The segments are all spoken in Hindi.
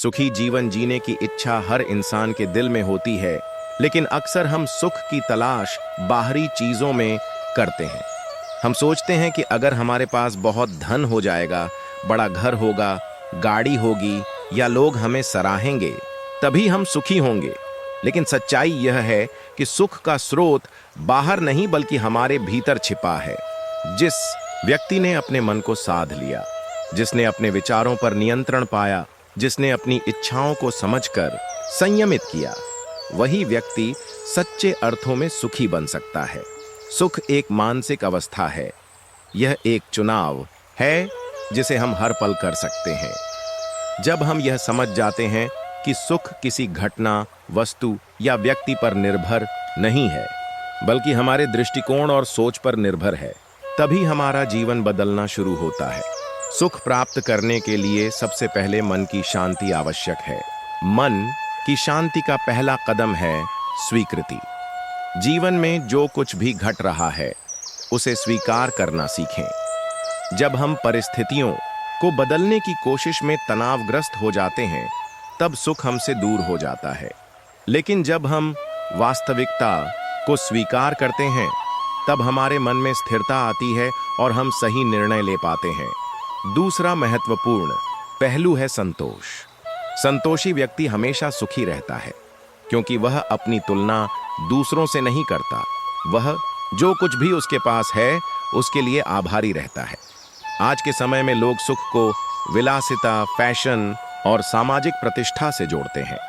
सुखी जीवन जीने की इच्छा हर इंसान के दिल में होती है, लेकिन अक्सर हम सुख की तलाश बाहरी चीजों में करते हैं। हम सोचते हैं कि अगर हमारे पास बहुत धन हो जाएगा, बड़ा घर होगा, गाड़ी होगी या लोग हमें सराहेंगे, तभी हम सुखी होंगे। लेकिन सच्चाई यह है कि सुख का स्रोत बाहर नहीं बल्कि हमारे भीतर छिपा है। जिस व्यक्ति ने अपने मन को साध लिया, जिसने अपने विचारों पर नियंत्रण पाया, जिसने अपनी इच्छाओं को समझकर संयमित किया, वही व्यक्ति सच्चे अर्थों में सुखी बन सकता है। सुख एक मानसिक अवस्था है। यह एक चुनाव है जिसे हम हर पल कर सकते हैं। जब हम यह समझ जाते हैं कि सुख किसी घटना, वस्तु या व्यक्ति पर निर्भर नहीं है, बल्कि हमारे दृष्टिकोण और सोच पर निर्भर है, तभी हमारा जीवन बदलना शुरू होता है। सुख प्राप्त करने के लिए सबसे पहले मन की शांति आवश्यक है। मन की शांति का पहला कदम है स्वीकृति। जीवन में जो कुछ भी घट रहा है, उसे स्वीकार करना सीखें। जब हम परिस्थितियों को बदलने की कोशिश में तनावग्रस्त हो जाते हैं, तब सुख हमसे दूर हो जाता है। लेकिन जब हम वास्तविकता को स्वीकार करते हैं, तब हमारे मन में स्थिरता आती है और हम सही निर्णय ले पाते हैं। दूसरा महत्वपूर्ण पहलू है संतोष। संतोषी व्यक्ति हमेशा सुखी रहता है, क्योंकि वह अपनी तुलना दूसरों से नहीं करता। वह जो कुछ भी उसके पास है, उसके लिए आभारी रहता है। आज के समय में लोग सुख को विलासिता, फैशन और सामाजिक प्रतिष्ठा से जोड़ते हैं,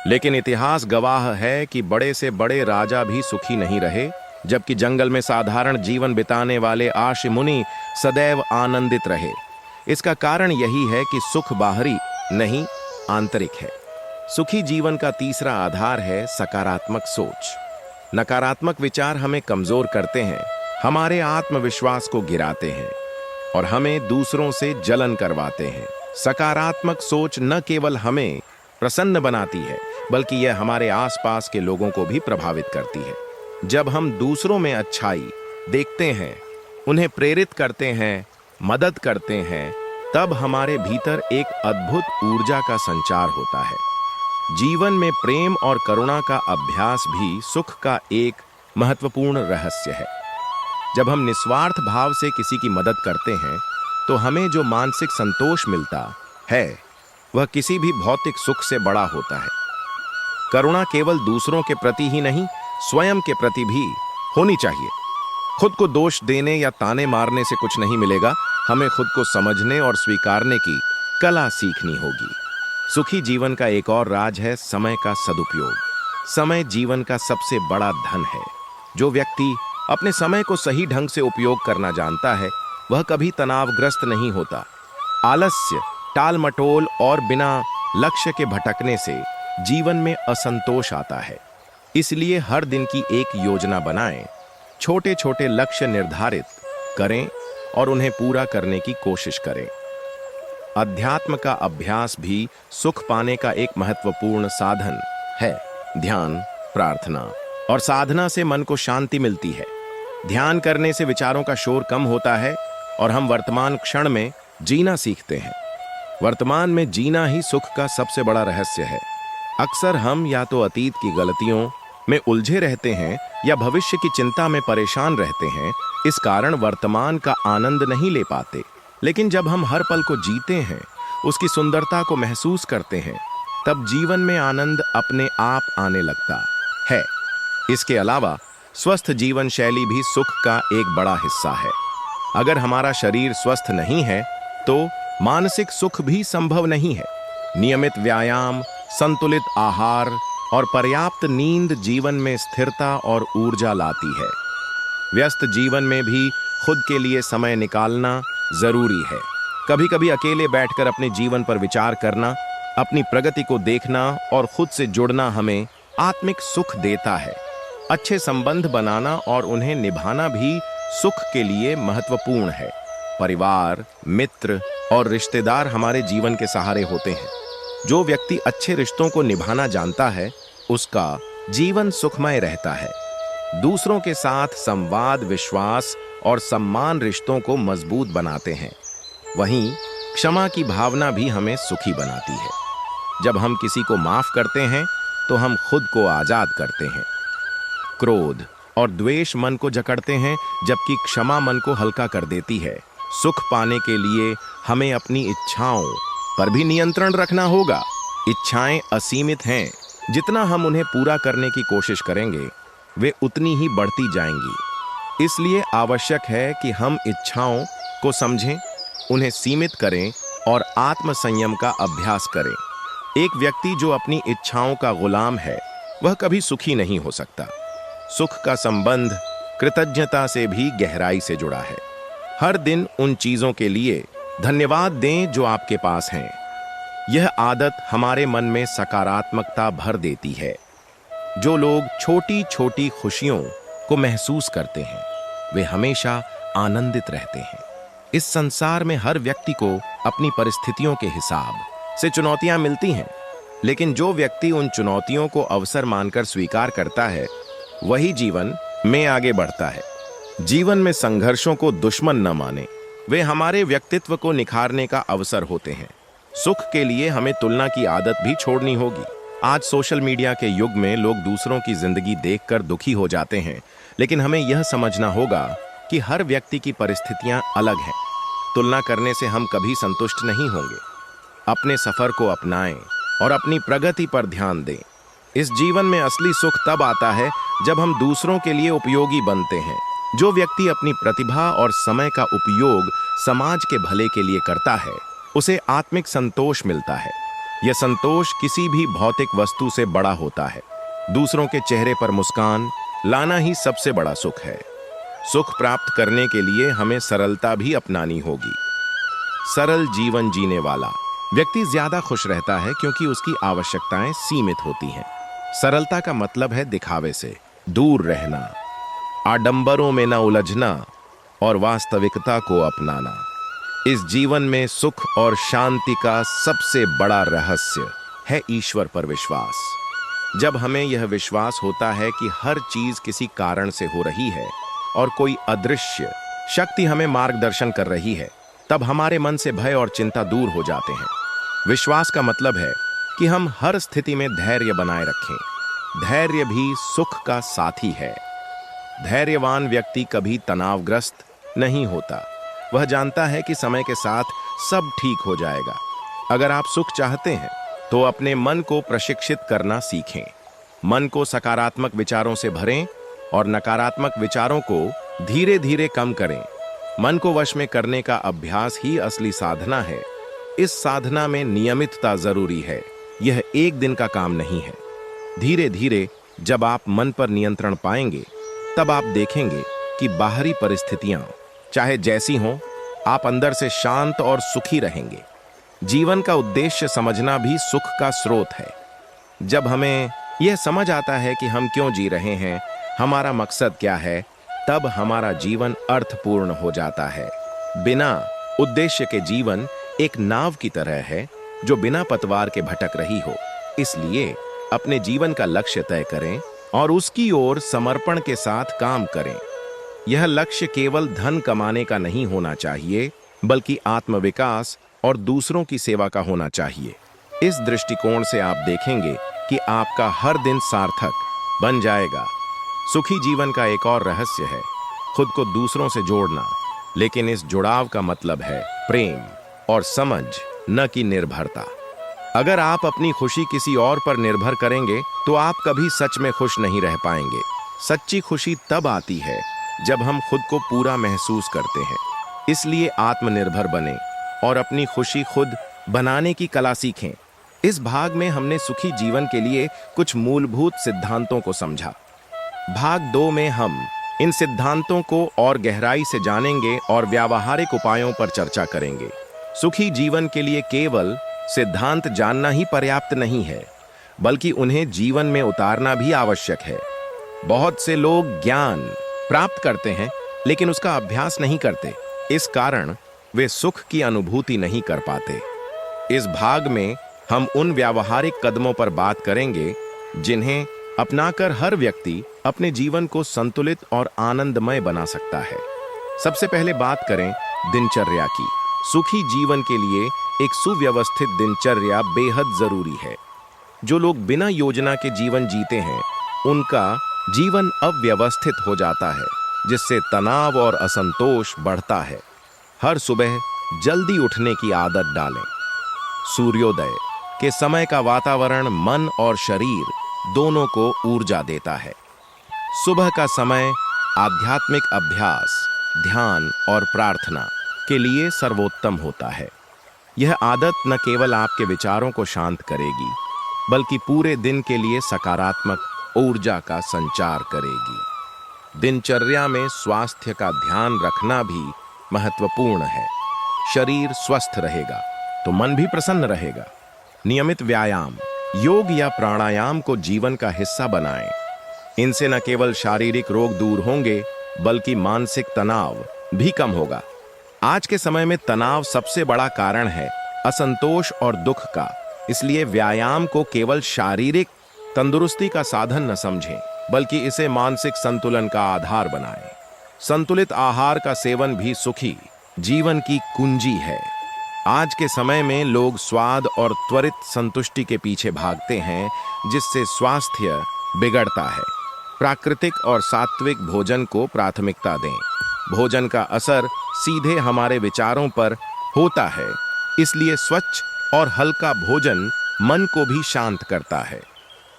लेकिन इतिहास गवाह है कि बड़े से बड़े राजा भी सुखी नहीं रहे, जबकि जंगल में साधारण जीवन बिताने वाले आर्ष मुनि सदैव आनंदित रहे। इसका कारण यही है कि सुख बाहरी नहीं, आंतरिक है। सुखी जीवन का तीसरा आधार है सकारात्मक सोच। नकारात्मक विचार हमें कमजोर करते हैं, हमारे आत्मविश्वास को गिराते हैं और हमें दूसरों से जलन करवाते हैं। सकारात्मक सोच न केवल हमें प्रसन्न बनाती है, बल्कि यह हमारे आसपास के लोगों को भी प्रभावित करती है। जब हम दूसरों में अच्छाई देखते हैं, उन्हें प्रेरित करते हैं, मदद करते हैं, तब हमारे भीतर एक अद्भुत ऊर्जा का संचार होता है। जीवन में प्रेम और करुणा का अभ्यास भी सुख का एक महत्वपूर्ण रहस्य है। जब हम निस्वार्थ भाव से किसी की मदद करते हैं, तो हमें जो मानसिक संतोष मिलता है, वह किसी भी भौतिक सुख से बड़ा होता है। करुणा केवल दूसरों के प्रति ही नहीं, स्वयं के प्रति भी होनी चाहिए। खुद को दोष देने या ताने मारने से कुछ नहीं मिलेगा। हमें खुद को समझने और स्वीकारने की कला सीखनी होगी। सुखी जीवन का एक और राज है समय का सदुपयोग। समय जीवन का सबसे बड़ा धन है। जो व्यक्ति अपने समय को सही ढंग से उपयोग करना जानता है, वह कभी तनावग्रस्त नहीं होता। आलस्य, टालमटोल और बिना लक्ष्य के भटकने से जीवन में असंतोष आता है। इसलिए हर दिन की एक योजना बनाएं, छोटे छोटे लक्ष्य निर्धारित करें और उन्हें पूरा करने की कोशिश करें। अध्यात्म का अभ्यास भी सुख पाने का एक महत्वपूर्ण साधन है। ध्यान, प्रार्थना और साधना से मन को शांति मिलती है। ध्यान करने से विचारों का शोर कम होता है और हम वर्तमान क्षण में जीना सीखते हैं। वर्तमान में जीना ही सुख का सबसे बड़ा रहस्य है। अक्सर हम या तो अतीत की गलतियों में उलझे रहते हैं या भविष्य की चिंता में परेशान रहते हैं। इस कारण वर्तमान का आनंद नहीं ले पाते। लेकिन जब हम हर पल को जीते हैं, उसकी सुंदरता को महसूस करते हैं, तब जीवन में आनंद अपने आप आने लगता है। इसके अलावा स्वस्थ जीवन शैली भी सुख का एक बड़ा हिस्सा है। अगर हमारा शरीर स्वस्थ नहीं है, तो मानसिक सुख भी संभव नहीं है। नियमित व्यायाम, संतुलित आहार और पर्याप्त नींद जीवन में स्थिरता और ऊर्जा लाती है। व्यस्त जीवन में भी खुद के लिए समय निकालना जरूरी है। कभी कभी अकेले बैठकर अपने जीवन पर विचार करना, अपनी प्रगति को देखना और खुद से जुड़ना हमें आत्मिक सुख देता है। अच्छे संबंध बनाना और उन्हें निभाना भी सुख के लिए महत्वपूर्ण है। परिवार, मित्र और रिश्तेदार हमारे जीवन के सहारे होते हैं। जो व्यक्ति अच्छे रिश्तों को निभाना जानता है, उसका जीवन सुखमय रहता है। दूसरों के साथ संवाद, विश्वास और सम्मान रिश्तों को मजबूत बनाते हैं। वहीं क्षमा की भावना भी हमें सुखी बनाती है। जब हम किसी को माफ करते हैं तो हम खुद को आजाद करते हैं। क्रोध और द्वेष मन को जकड़ते हैं, जबकि क्षमा मन को हल्का कर देती है। सुख पाने के लिए हमें अपनी इच्छाओं पर भी नियंत्रण रखना होगा। इच्छाएं असीमित हैं, जितना हम उन्हें पूरा करने की कोशिश करेंगे वे उतनी ही बढ़ती जाएंगी। इसलिए आवश्यक है कि हम इच्छाओं को समझें, उन्हें सीमित करें और आत्म संयम का अभ्यास करें। एक व्यक्ति जो अपनी इच्छाओं का गुलाम है वह कभी सुखी नहीं हो सकता। सुख का संबंध कृतज्ञता से भी गहराई से जुड़ा है। हर दिन उन चीजों के लिए धन्यवाद दें जो आपके पास हैं। यह आदत हमारे मन में सकारात्मकता भर देती है। जो लोग छोटी छोटी खुशियों को महसूस करते हैं वे हमेशा आनंदित रहते हैं। इस संसार में हर व्यक्ति को अपनी परिस्थितियों के हिसाब से चुनौतियां मिलती हैं, लेकिन जो व्यक्ति उन चुनौतियों को अवसर मानकर स्वीकार करता है वही जीवन में आगे बढ़ता है। जीवन में संघर्षों को दुश्मन न माने, वे हमारे व्यक्तित्व को निखारने का अवसर होते हैं। सुख के लिए हमें तुलना की आदत भी छोड़नी होगी। आज सोशल मीडिया के युग में लोग दूसरों की जिंदगी देखकर दुखी हो जाते हैं, लेकिन हमें यह समझना होगा कि हर व्यक्ति की परिस्थितियां अलग हैं। तुलना करने से हम कभी संतुष्ट नहीं होंगे। अपने सफर को अपनाएं और अपनी प्रगति पर ध्यान दें। इस जीवन में असली सुख तब आता है जब हम दूसरों के लिए उपयोगी बनते हैं। जो व्यक्ति अपनी प्रतिभा और समय का उपयोग समाज के भले के लिए करता है उसे आत्मिक संतोष मिलता है। यह संतोष किसी भी भौतिक वस्तु से बड़ा होता है। दूसरों के चेहरे पर मुस्कान लाना ही सबसे बड़ा सुख है। सुख प्राप्त करने के लिए हमें सरलता भी अपनानी होगी। सरल जीवन जीने वाला व्यक्ति ज्यादा खुश रहता है क्योंकि उसकी आवश्यकताएं सीमित होती हैं। सरलता का मतलब है दिखावे से दूर रहना, आडंबरों में न उलझना और वास्तविकता को अपनाना। इस जीवन में सुख और शांति का सबसे बड़ा रहस्य है ईश्वर पर विश्वास। जब हमें यह विश्वास होता है कि हर चीज किसी कारण से हो रही है और कोई अदृश्य शक्ति हमें मार्गदर्शन कर रही है, तब हमारे मन से भय और चिंता दूर हो जाते हैं। विश्वास का मतलब है कि हम हर स्थिति में धैर्य बनाए रखें। धैर्य भी सुख का साथी है। धैर्यवान व्यक्ति कभी तनावग्रस्त नहीं होता। वह जानता है कि समय के साथ सब ठीक हो जाएगा। अगर आप सुख चाहते हैं तो अपने मन को प्रशिक्षित करना सीखें। मन को सकारात्मक विचारों से भरें और नकारात्मक विचारों को धीरे धीरे कम करें। मन को वश में करने का अभ्यास ही असली साधना है। इस साधना में नियमितता जरूरी है। यह एक दिन का काम नहीं है। धीरे धीरे जब आप मन पर नियंत्रण पाएंगे तब आप देखेंगे कि बाहरी परिस्थितियां चाहे जैसी हों, आप अंदर से शांत और सुखी रहेंगे। जीवन का उद्देश्य समझना भी सुख का स्रोत है। जब हमें यह समझ आता है कि हम क्यों जी रहे हैं, हमारा मकसद क्या है, तब हमारा जीवन अर्थपूर्ण हो जाता है। बिना उद्देश्य के जीवन एक नाव की तरह है जो बिना पतवार के भटक रही हो। इसलिए अपने जीवन का लक्ष्य तय करें और उसकी ओर समर्पण के साथ काम करें। यह लक्ष्य केवल धन कमाने का नहीं होना चाहिए, बल्कि आत्मविकास और दूसरों की सेवा का होना चाहिए। इस दृष्टिकोण से आप देखेंगे कि आपका हर दिन सार्थक बन जाएगा। सुखी जीवन का एक और रहस्य है खुद को दूसरों से जोड़ना, लेकिन इस जुड़ाव का मतलब है प्रेम और समझ, न कि निर्भरता। अगर आप अपनी खुशी किसी और पर निर्भर करेंगे तो आप कभी सच में खुश नहीं रह पाएंगे। सच्ची खुशी तब आती है जब हम खुद को पूरा महसूस करते हैं। इसलिए आत्मनिर्भर बने और अपनी खुशी खुद बनाने की कला सीखें। इस भाग में हमने सुखी जीवन के लिए कुछ मूलभूत सिद्धांतों को समझा। भाग 2 में हम इन सिद्धांतों को और गहराई से जानेंगे और व्यावहारिक उपायों पर चर्चा करेंगे। सुखी जीवन के लिए केवल सिद्धांत जानना ही पर्याप्त नहीं है, बल्कि उन्हें जीवन में उतारना भी आवश्यक है। बहुत से लोग ज्ञान प्राप्त करते हैं लेकिन उसका अभ्यास नहीं करते। इस कारण वे सुख की अनुभूति नहीं कर पाते। इस भाग में हम उन व्यावहारिक कदमों पर बात करेंगे जिन्हें अपनाकर हर व्यक्ति अपने जीवन को संतुलित और आनंदमय बना सकता है। सबसे पहले बात करें दिनचर्या की। सुखी जीवन के लिए एक सुव्यवस्थित दिनचर्या बेहद जरूरी है। जो लोग बिना योजना के जीवन जीते हैं, उनका जीवन अव्यवस्थित हो जाता है, जिससे तनाव और असंतोष बढ़ता है। हर सुबह जल्दी उठने की आदत डालें। सूर्योदय के समय का वातावरण मन और शरीर दोनों को ऊर्जा देता है। सुबह का समय आध्यात्मिक अभ्यास, ध्यान और प्रार्थना के लिए सर्वोत्तम होता है। यह आदत न केवल आपके विचारों को शांत करेगी, बल्कि पूरे दिन के लिए सकारात्मक ऊर्जा का संचार करेगी। दिनचर्या में स्वास्थ्य का ध्यान रखना भी महत्वपूर्ण है। शरीर स्वस्थ रहेगा तो मन भी प्रसन्न रहेगा। नियमित व्यायाम, योग या प्राणायाम को जीवन का हिस्सा बनाएं। इनसे न केवल शारीरिक रोग दूर होंगे, बल्कि मानसिक तनाव भी कम होगा। आज के समय में तनाव सबसे बड़ा कारण है असंतोष और दुख का। इसलिए व्यायाम को केवल शारीरिक तंदुरुस्ती का साधन न समझें, बल्कि इसे मानसिक संतुलन का आधार बनाएं। संतुलित आहार का सेवन भी सुखी जीवन की कुंजी है। आज के समय में लोग स्वाद और त्वरित संतुष्टि के पीछे भागते हैं, जिससे स्वास्थ्य बिगड़ता है। प्राकृतिक और सात्विक भोजन को प्राथमिकता दें। भोजन का असर सीधे हमारे विचारों पर होता है, इसलिए स्वच्छ और हल्का भोजन मन को भी शांत करता है।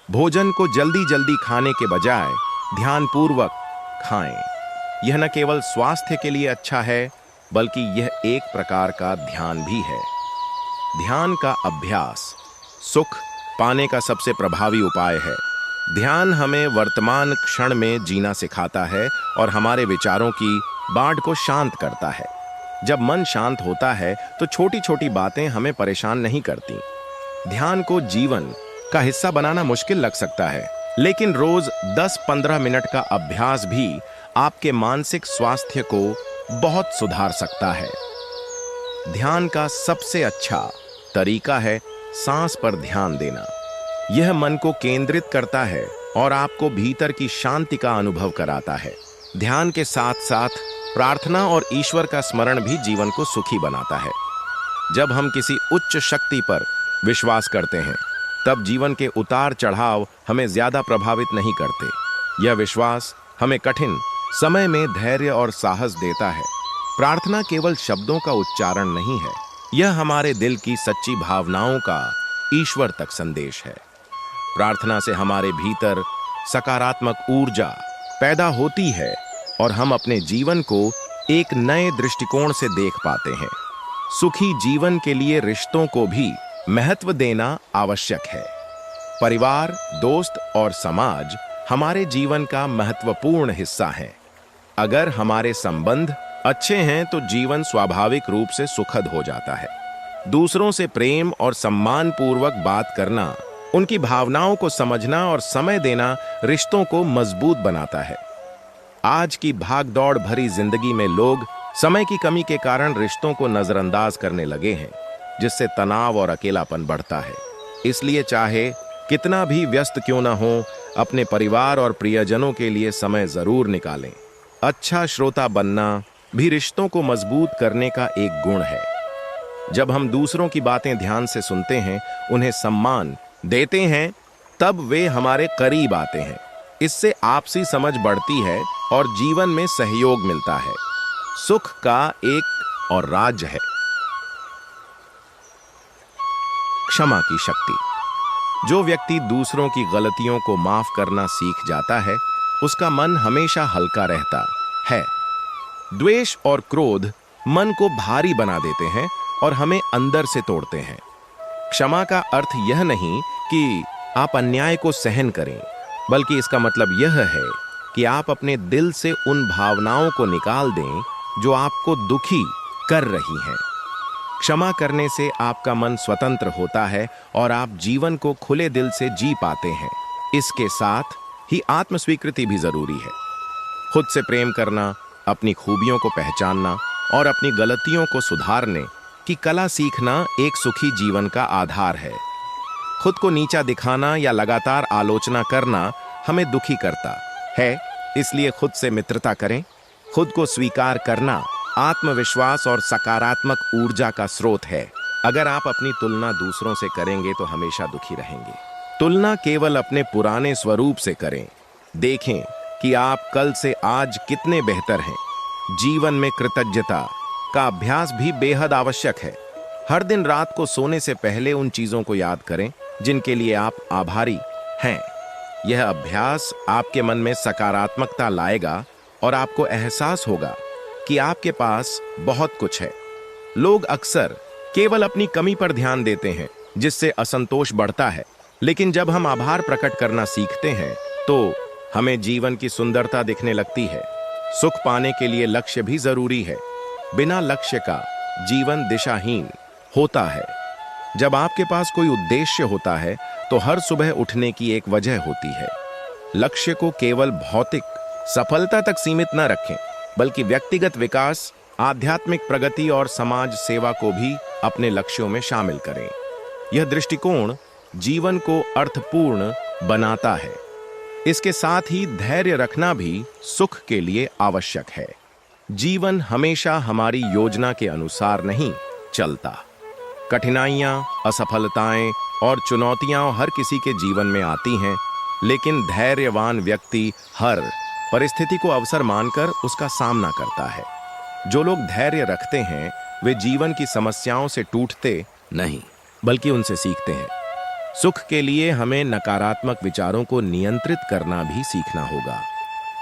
भोजन को जल्दी जल्दी खाने के बजाय ध्यानपूर्वक खाएं। यह न केवल स्वास्थ्य के लिए अच्छा है, बल्कि यह एक प्रकार का ध्यान भी है। ध्यान का अभ्यास सुख पाने का सबसे प्रभावी उपाय है। ध्यान हमें वर्तमान क्षण में जीना सिखाता है और हमारे विचारों की बाढ़ को शांत करता है। जब मन शांत होता है तो छोटी छोटी बातें हमें परेशान नहीं करती। ध्यान को जीवन का हिस्सा बनाना मुश्किल लग सकता है, लेकिन रोज 10-15 मिनट का अभ्यास भी आपके मानसिक स्वास्थ्य को बहुत सुधार सकता है। ध्यान का सबसे अच्छा तरीका है सांस पर ध्यान देना। यह मन को केंद्रित करता है और आपको भीतर की शांति का अनुभव कराता है। ध्यान के साथ साथ प्रार्थना और ईश्वर का स्मरण भी जीवन को सुखी बनाता है। जब हम किसी उच्च शक्ति पर विश्वास करते हैं, तब जीवन के उतार चढ़ाव हमें ज्यादा प्रभावित नहीं करते। यह विश्वास हमें कठिन समय में धैर्य और साहस देता है। प्रार्थना केवल शब्दों का उच्चारण नहीं है, यह हमारे दिल की सच्ची भावनाओं का ईश्वर तक संदेश है। प्रार्थना से हमारे भीतर सकारात्मक ऊर्जा पैदा होती है और हम अपने जीवन को एक नए दृष्टिकोण से देख पाते हैं। सुखी जीवन के लिए रिश्तों को भी महत्व देना आवश्यक है। परिवार, दोस्त और समाज हमारे जीवन का महत्वपूर्ण हिस्सा है। अगर हमारे संबंध अच्छे हैं तो जीवन स्वाभाविक रूप से सुखद हो जाता है। दूसरों से प्रेम और सम्मान पूर्वक बात करना, उनकी भावनाओं को समझना और समय देना रिश्तों को मजबूत बनाता है। आज की भागदौड़ भरी जिंदगी में लोग समय की कमी के कारण रिश्तों को नजरअंदाज करने लगे हैं, जिससे तनाव और अकेलापन बढ़ता है। इसलिए चाहे कितना भी व्यस्त क्यों न हो, अपने परिवार और प्रियजनों के लिए समय जरूर निकालें। अच्छा श्रोता बनना भी रिश्तों को मजबूत करने का एक गुण है। जब हम दूसरों की बातें ध्यान से सुनते हैं, उन्हें सम्मान देते हैं, तब वे हमारे करीब आते हैं। इससे आपसी समझ बढ़ती है और जीवन में सहयोग मिलता है। सुख का एक और राज है क्षमा की शक्ति। जो व्यक्ति दूसरों की गलतियों को माफ करना सीख जाता है, उसका मन हमेशा हल्का रहता है। द्वेष और क्रोध मन को भारी बना देते हैं और हमें अंदर से तोड़ते हैं। क्षमा का अर्थ यह नहीं कि आप अन्याय को सहन करें, बल्कि इसका मतलब यह है कि आप अपने दिल से उन भावनाओं को निकाल दें जो आपको दुखी कर रही हैं। क्षमा करने से आपका मन स्वतंत्र होता है और आप जीवन को खुले दिल से जी पाते हैं। इसके साथ ही आत्म स्वीकृति भी जरूरी है। खुद से प्रेम करना, अपनी खूबियों को पहचानना और अपनी गलतियों को सुधारने की कला सीखना एक सुखी जीवन का आधार है। खुद को नीचा दिखाना या लगातार आलोचना करना हमें दुखी करता है, इसलिए खुद से मित्रता करें। खुद को स्वीकार करना आत्मविश्वास और सकारात्मक ऊर्जा का स्रोत है। अगर आप अपनी तुलना दूसरों से करेंगे तो हमेशा दुखी रहेंगे। तुलना केवल अपने पुराने स्वरूप से करें। देखें कि आप कल से आज कितने बेहतर हैं। जीवन में कृतज्ञता का अभ्यास भी बेहद आवश्यक है। हर दिन रात को सोने से पहले उन चीजों को याद करें जिनके लिए आप आभारी हैं। यह अभ्यास आपके मन में सकारात्मकता लाएगा और आपको एहसास होगा कि आपके पास बहुत कुछ है। लोग अक्सर केवल अपनी कमी पर ध्यान देते हैं, जिससे असंतोष बढ़ता है। लेकिन जब हम आभार प्रकट करना सीखते हैं तो हमें जीवन की सुंदरता दिखने लगती है। सुख पाने के लिए लक्ष्य भी जरूरी है। बिना लक्ष्य का जीवन दिशाहीन होता है। जब आपके पास कोई उद्देश्य होता है तो हर सुबह उठने की एक वजह होती है। लक्ष्य को केवल भौतिक सफलता तक सीमित न रखें, बल्कि व्यक्तिगत विकास, आध्यात्मिक प्रगति और समाज सेवा को भी अपने लक्ष्यों में शामिल करें। यह दृष्टिकोण जीवन को अर्थपूर्ण बनाता है। इसके साथ ही धैर्य रखना भी सुख के लिए आवश्यक है। जीवन हमेशा हमारी योजना के अनुसार नहीं चलता। कठिनाइयां, असफलताएं और चुनौतियां हर किसी के जीवन में आती हैं, लेकिन धैर्यवान व्यक्ति हर परिस्थिति को अवसर मानकर उसका सामना करता है। जो लोग धैर्य रखते हैं वे जीवन की समस्याओं से टूटते नहीं, बल्कि उनसे सीखते हैं। सुख के लिए हमें नकारात्मक विचारों को नियंत्रित करना भी सीखना होगा।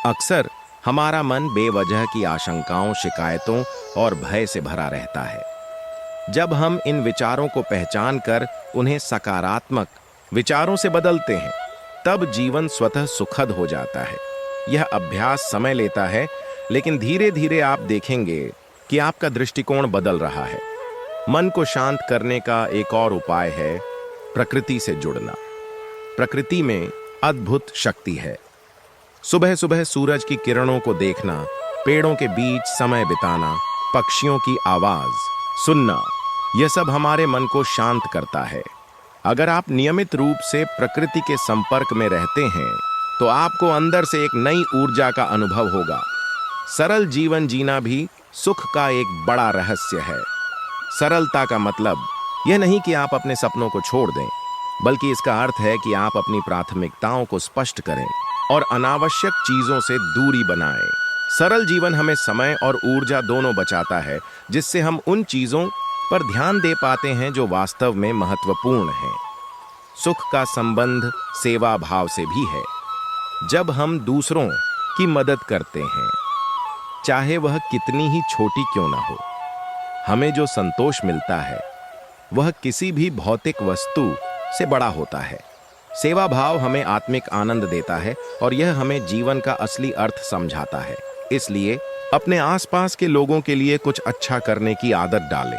अक्सर हमारा मन बेवजह की आशंकाओं, शिकायतों और भय से भरा रहता है। जब हम इन विचारों को पहचान कर उन्हें सकारात्मक विचारों से बदलते हैं, तब जीवन स्वतः सुखद हो जाता है। यह अभ्यास समय लेता है, लेकिन धीरे धीरे आप देखेंगे कि आपका दृष्टिकोण बदल रहा है। मन को शांत करने का एक और उपाय है प्रकृति से जुड़ना। प्रकृति में अद्भुत शक्ति है। सुबह सुबह सूरज की किरणों को देखना, पेड़ों के बीच समय बिताना, पक्षियों की आवाज सुनना, यह सब हमारे मन को शांत करता है। अगर आप नियमित रूप से प्रकृति के संपर्क में रहते हैं तो आपको अंदर से एक नई ऊर्जा का अनुभव होगा। सरल जीवन जीना भी सुख का एक बड़ा रहस्य है। सरलता का मतलब यह नहीं कि आप अपने सपनों को छोड़ दें, बल्कि इसका अर्थ है कि आप अपनी प्राथमिकताओं को स्पष्ट करें और अनावश्यक चीजों से दूरी बनाएं। सरल जीवन हमें समय और ऊर्जा दोनों बचाता है, जिससे हम उन चीजों पर ध्यान दे पाते हैं जो वास्तव में महत्वपूर्ण हैं। सुख का संबंध सेवा भाव से भी है। जब हम दूसरों की मदद करते हैं, चाहे वह कितनी ही छोटी क्यों ना हो, हमें जो संतोष मिलता है वह किसी भी भौतिक वस्तु से बड़ा होता है। सेवा भाव हमें आत्मिक आनंद देता है और यह हमें जीवन का असली अर्थ समझाता है। इसलिए अपने आसपास के लोगों के लिए कुछ अच्छा करने की आदत डालें।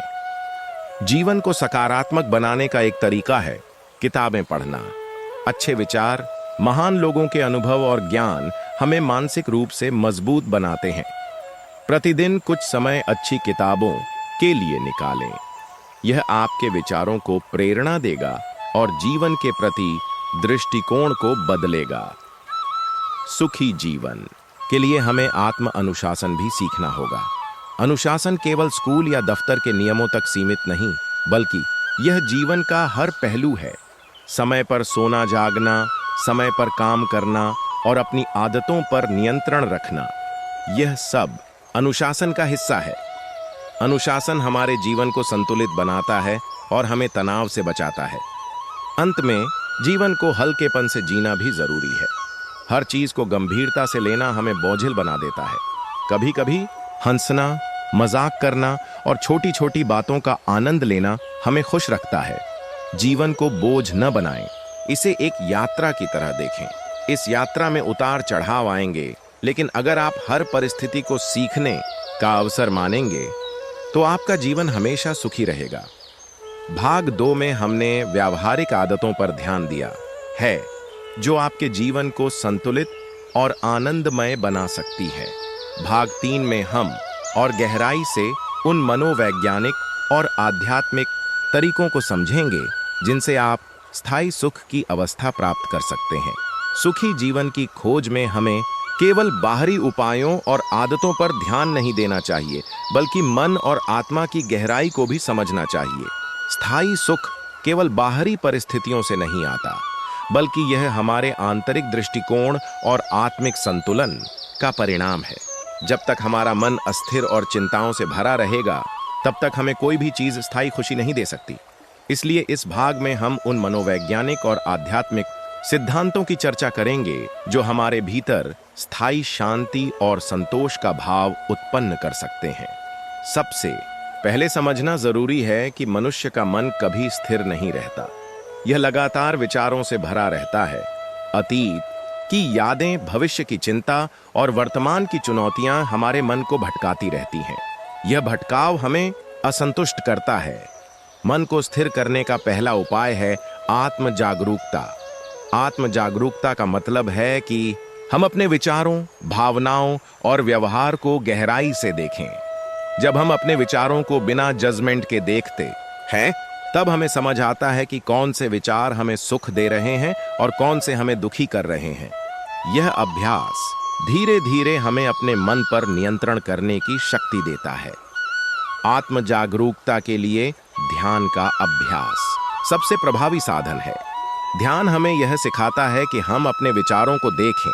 जीवन को सकारात्मक बनाने का एक तरीका है किताबें पढ़ना। अच्छे विचार, महान लोगों के अनुभव और ज्ञान हमें मानसिक रूप से मजबूत बनाते हैं। प्रतिदिन कुछ समय अच्छी किताबों के लिए निकालें। यह आपके विचारों को प्रेरणा देगा और जीवन के प्रति दृष्टिकोण को बदलेगा। सुखी जीवन के लिए हमें आत्म अनुशासन भी सीखना होगा। अनुशासन केवल स्कूल या दफ्तर के नियमों तक सीमित नहीं, बल्कि यह जीवन का हर पहलू है। समय पर सोना जागना, समय पर काम करना और अपनी आदतों पर नियंत्रण रखना, यह सब अनुशासन का हिस्सा है। अनुशासन हमारे जीवन को संतुलित बनाता है और हमें तनाव से बचाता है। अंत में जीवन को हल्केपन से जीना भी जरूरी है। हर चीज को गंभीरता से लेना हमें बोझिल बना देता है। कभी कभी हंसना, मजाक करना और छोटी छोटी बातों का आनंद लेना हमें खुश रखता है। जीवन को बोझ न बनाएं, इसे एक यात्रा की तरह देखें। इस यात्रा में उतार चढ़ाव आएंगे, लेकिन अगर आप हर परिस्थिति को सीखने का अवसर मानेंगे तो आपका जीवन हमेशा सुखी रहेगा। भाग 2 में हमने व्यावहारिक आदतों पर ध्यान दिया है जो आपके जीवन को संतुलित और आनंदमय बना सकती है। भाग 3 में हम और गहराई से उन मनोवैज्ञानिक और आध्यात्मिक तरीकों को समझेंगे जिनसे आप स्थायी सुख की अवस्था प्राप्त कर सकते हैं। सुखी जीवन की खोज में हमें केवल बाहरी उपायों और आदतों पर ध्यान नहीं देना चाहिए, बल्कि मन और आत्मा की गहराई को भी समझना चाहिए। स्थायी सुख केवल बाहरी परिस्थितियों से नहीं आता, बल्कि यह हमारे आंतरिक दृष्टिकोण और आत्मिक संतुलन का परिणाम है। जब तक हमारा मन अस्थिर और चिंताओं से भरा रहेगा, तब तक हमें कोई भी चीज स्थायी खुशी नहीं दे सकती। इसलिए इस भाग में हम उन मनोवैज्ञानिक और आध्यात्मिक सिद्धांतों की चर्चा करेंगे जो हमारे भीतर स्थायी शांति और संतोष का भाव उत्पन्न कर सकते हैं। सबसे पहले समझना जरूरी है कि मनुष्य का मन कभी स्थिर नहीं रहता। यह लगातार विचारों से भरा रहता है। अतीत की यादें, भविष्य की चिंता और वर्तमान की चुनौतियां हमारे मन को भटकाती रहती हैं। यह भटकाव हमें असंतुष्ट करता है। मन को स्थिर करने का पहला उपाय है आत्म जागरूकता। आत्म जागरूकता का मतलब है कि हम अपने विचारों, भावनाओं और व्यवहार को गहराई से देखें। जब हम अपने विचारों को बिना जजमेंट के देखते हैं, तब हमें समझ आता है कि कौन से विचार हमें सुख दे रहे हैं और कौन से हमें दुखी कर रहे हैं। यह अभ्यास धीरे धीरे हमें अपने मन पर नियंत्रण करने की शक्ति देता है। आत्म जागरूकता के लिए ध्यान का अभ्यास सबसे प्रभावी साधन है। ध्यान हमें यह सिखाता है कि हम अपने विचारों को देखें,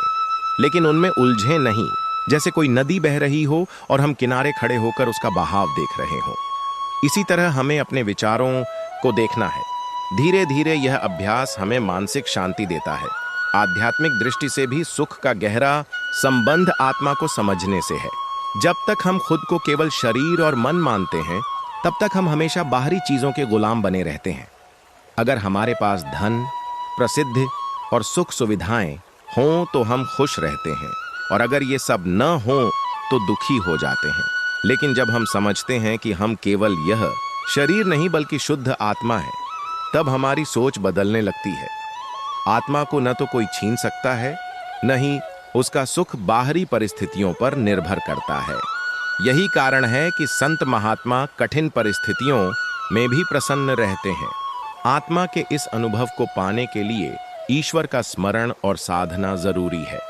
लेकिन उनमें उलझे नहीं, जैसे कोई नदी बह रही हो और हम किनारे खड़े होकर उसका बहाव देख रहे हो। इसी तरह हमें अपने विचारों को देखना है। धीरे धीरे यह अभ्यास हमें मानसिक शांति देता है। आध्यात्मिक दृष्टि से भी सुख का गहरा संबंध आत्मा को समझने से है। जब तक हम खुद को केवल शरीर और मन मानते हैं, तब तक हम हमेशा बाहरी चीजों के गुलाम बने रहते हैं। अगर हमारे पास धन, प्रसिद्धि और सुख सुविधाएं हों तो हम खुश रहते हैं, और अगर ये सब न हो तो दुखी हो जाते हैं। लेकिन जब हम समझते हैं कि हम केवल यह शरीर नहीं बल्कि शुद्ध आत्मा है, तब हमारी सोच बदलने लगती है। आत्मा को न तो कोई छीन सकता है, न ही उसका सुख बाहरी परिस्थितियों पर निर्भर करता है। यही कारण है कि संत महात्मा कठिन परिस्थितियों में भी प्रसन्न रहते हैं। आत्मा के इस अनुभव को पाने के लिए ईश्वर का स्मरण और साधना जरूरी है।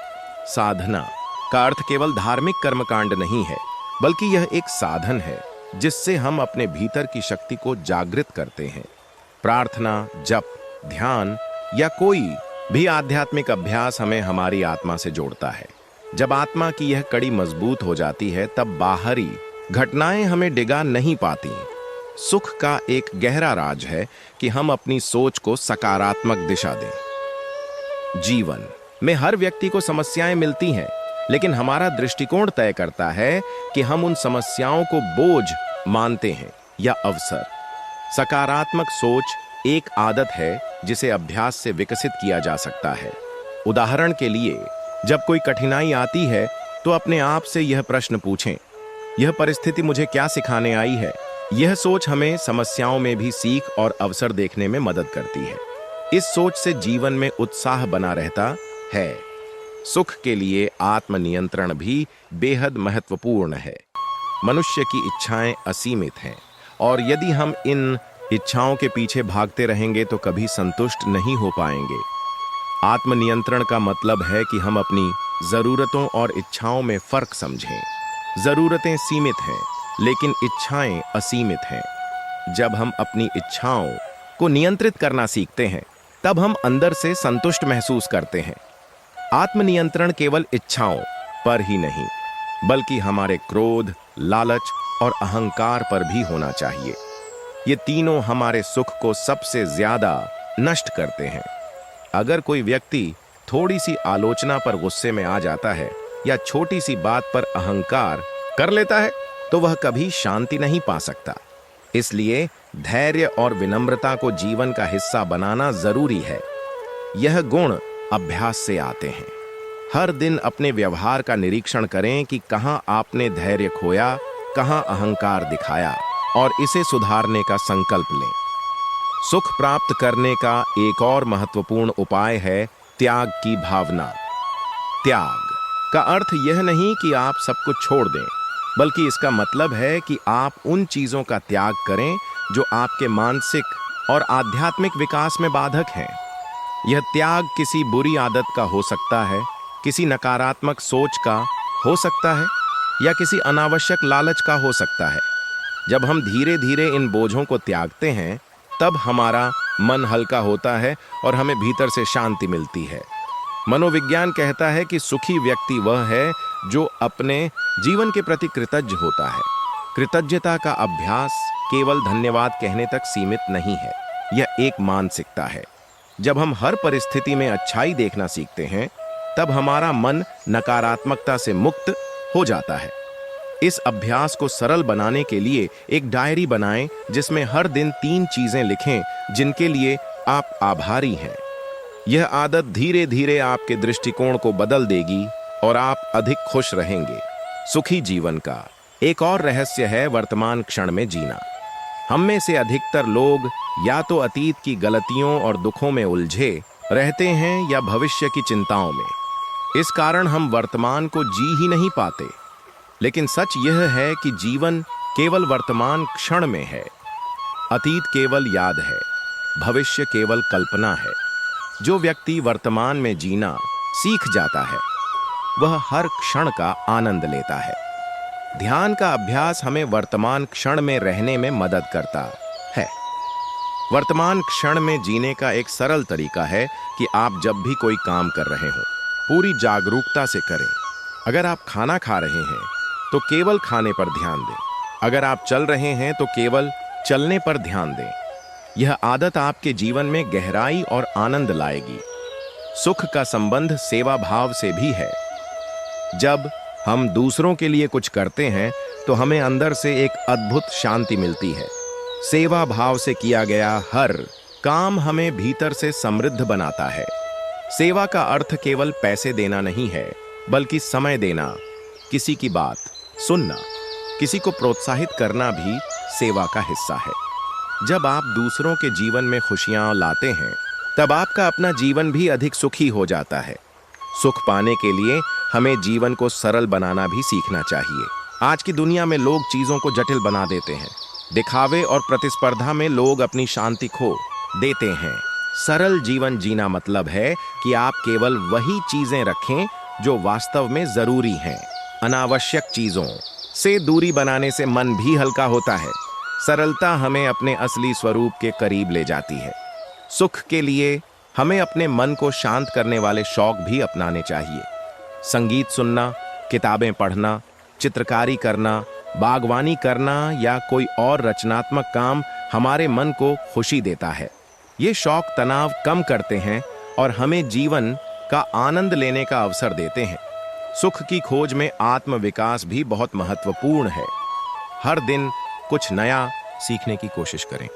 साधना का अर्थ केवल धार्मिक कर्मकांड नहीं है, बल्कि यह एक साधन है जिससे हम अपने भीतर की शक्ति को जागृत करते हैं। प्रार्थना, जप, ध्यान या कोई भी आध्यात्मिक अभ्यास हमें हमारी आत्मा से जोड़ता है। जब आत्मा की यह कड़ी मजबूत हो जाती है, तब बाहरी घटनाएं हमें डिगा नहीं पाती। सुख का एक गहरा राज है कि हम अपनी सोच को सकारात्मक दिशा दें। जीवन में हर व्यक्ति को समस्याएं मिलती हैं, लेकिन हमारा दृष्टिकोण तय करता है कि हम उन समस्याओं को बोझ मानते हैं या अवसर। सकारात्मक सोच एक आदत है जिसे अभ्यास से विकसित किया जा सकता है। उदाहरण के लिए, जब कोई कठिनाई आती है तो अपने आप से यह प्रश्न पूछें, यह परिस्थिति मुझे क्या सिखाने आई है? यह सोच हमें समस्याओं में भी सीख और अवसर देखने में मदद करती है। इस सोच से जीवन में उत्साह बना रहता है। सुख के लिए आत्मनियंत्रण भी बेहद महत्वपूर्ण है। मनुष्य की इच्छाएं असीमित हैं, और यदि हम इन इच्छाओं के पीछे भागते रहेंगे तो कभी संतुष्ट नहीं हो पाएंगे। आत्मनियंत्रण का मतलब है कि हम अपनी जरूरतों और इच्छाओं में फर्क समझें। जरूरतें सीमित हैं, लेकिन इच्छाएं असीमित हैं। जब हम अपनी इच्छाओं को नियंत्रित करना सीखते हैं, तब हम अंदर से संतुष्ट महसूस करते हैं। आत्मनियंत्रण केवल इच्छाओं पर ही नहीं, बल्कि हमारे क्रोध, लालच और अहंकार पर भी होना चाहिए। ये तीनों हमारे सुख को सबसे ज्यादा नष्ट करते हैं। अगर कोई व्यक्ति थोड़ी सी आलोचना पर गुस्से में आ जाता है या छोटी सी बात पर अहंकार कर लेता है, तो वह कभी शांति नहीं पा सकता। इसलिए धैर्य और विनम्रता को जीवन का हिस्सा बनाना जरूरी है। यह गुण अभ्यास से आते हैं। हर दिन अपने व्यवहार का निरीक्षण करें कि कहां आपने धैर्य खोया, कहां अहंकार दिखाया, और इसे सुधारने का संकल्प लें। सुख प्राप्त करने का एक और महत्वपूर्ण उपाय है त्याग की भावना। त्याग का अर्थ यह नहीं कि आप सब कुछ छोड़ दें, बल्कि इसका मतलब है कि आप उन चीजों का त्याग करें जो आपके मानसिक और आध्यात्मिक विकास में बाधक हैं। यह त्याग किसी बुरी आदत का हो सकता है, किसी नकारात्मक सोच का हो सकता है या किसी अनावश्यक लालच का हो सकता है। जब हम धीरे धीरे इन बोझों को त्यागते हैं, तब हमारा मन हल्का होता है और हमें भीतर से शांति मिलती है। मनोविज्ञान कहता है कि सुखी व्यक्ति वह है जो अपने जीवन के प्रति कृतज्ञ होता है। कृतज्ञता का अभ्यास केवल धन्यवाद कहने तक सीमित नहीं है, यह एक मानसिकता है। जब हम हर परिस्थिति में अच्छाई देखना सीखते हैं, तब हमारा मन नकारात्मकता से मुक्त हो जाता है। इस अभ्यास को सरल बनाने के लिए एक डायरी बनाएं जिसमें हर दिन 3 चीजें लिखें जिनके लिए आप आभारी हैं। यह आदत धीरे धीरे आपके दृष्टिकोण को बदल देगी और आप अधिक खुश रहेंगे। सुखी जीवन का एक और रहस्य है वर्तमान क्षण में जीना। हम में से अधिकतर लोग या तो अतीत की गलतियों और दुखों में उलझे रहते हैं या भविष्य की चिंताओं में। इस कारण हम वर्तमान को जी ही नहीं पाते। लेकिन सच यह है कि जीवन केवल वर्तमान क्षण में है। अतीत केवल याद है, भविष्य केवल कल्पना है। जो व्यक्ति वर्तमान में जीना सीख जाता है, वह हर क्षण का आनंद लेता है। ध्यान का अभ्यास हमें वर्तमान क्षण में रहने में मदद करता है। वर्तमान क्षण में जीने का एक सरल तरीका है कि आप जब भी कोई काम कर रहे हो, पूरी जागरूकता से करें। अगर आप खाना खा रहे हैं तो केवल खाने पर ध्यान दें। अगर आप चल रहे हैं तो केवल चलने पर ध्यान दें। यह आदत आपके जीवन में गहराई और आनंद लाएगी। सुख का संबंध सेवा भाव से भी है। जब हम दूसरों के लिए कुछ करते हैं तो हमें अंदर से एक अद्भुत शांति मिलती है। सेवा भाव से किया गया हर काम हमें भीतर से समृद्ध बनाता है। सेवा का अर्थ केवल पैसे देना नहीं है, बल्कि समय देना, किसी की बात सुनना, किसी को प्रोत्साहित करना भी सेवा का हिस्सा है। जब आप दूसरों के जीवन में खुशियां लाते हैं, तब आपका अपना जीवन भी अधिक सुखी हो जाता है। सुख पाने के लिए हमें जीवन को सरल बनाना भी सीखना चाहिए। आज की दुनिया में लोग चीजों को जटिल बना देते हैं। दिखावे और प्रतिस्पर्धा में लोग अपनी शांति खो देते हैं। सरल जीवन जीना मतलब है कि आप केवल वही चीजें रखें जो वास्तव में जरूरी हैं। अनावश्यक चीजों से दूरी बनाने से मन भी हल्का होता है। सरलता हमें अपने असली स्वरूप के करीब ले जाती है। सुख के लिए हमें अपने मन को शांत करने वाले शौक भी अपनाने चाहिए। संगीत सुनना, किताबें पढ़ना, चित्रकारी करना, बागवानी करना या कोई और रचनात्मक काम हमारे मन को खुशी देता है। ये शौक तनाव कम करते हैं और हमें जीवन का आनंद लेने का अवसर देते हैं। सुख की खोज में आत्मविकास भी बहुत महत्वपूर्ण है। हर दिन कुछ नया सीखने की कोशिश करें।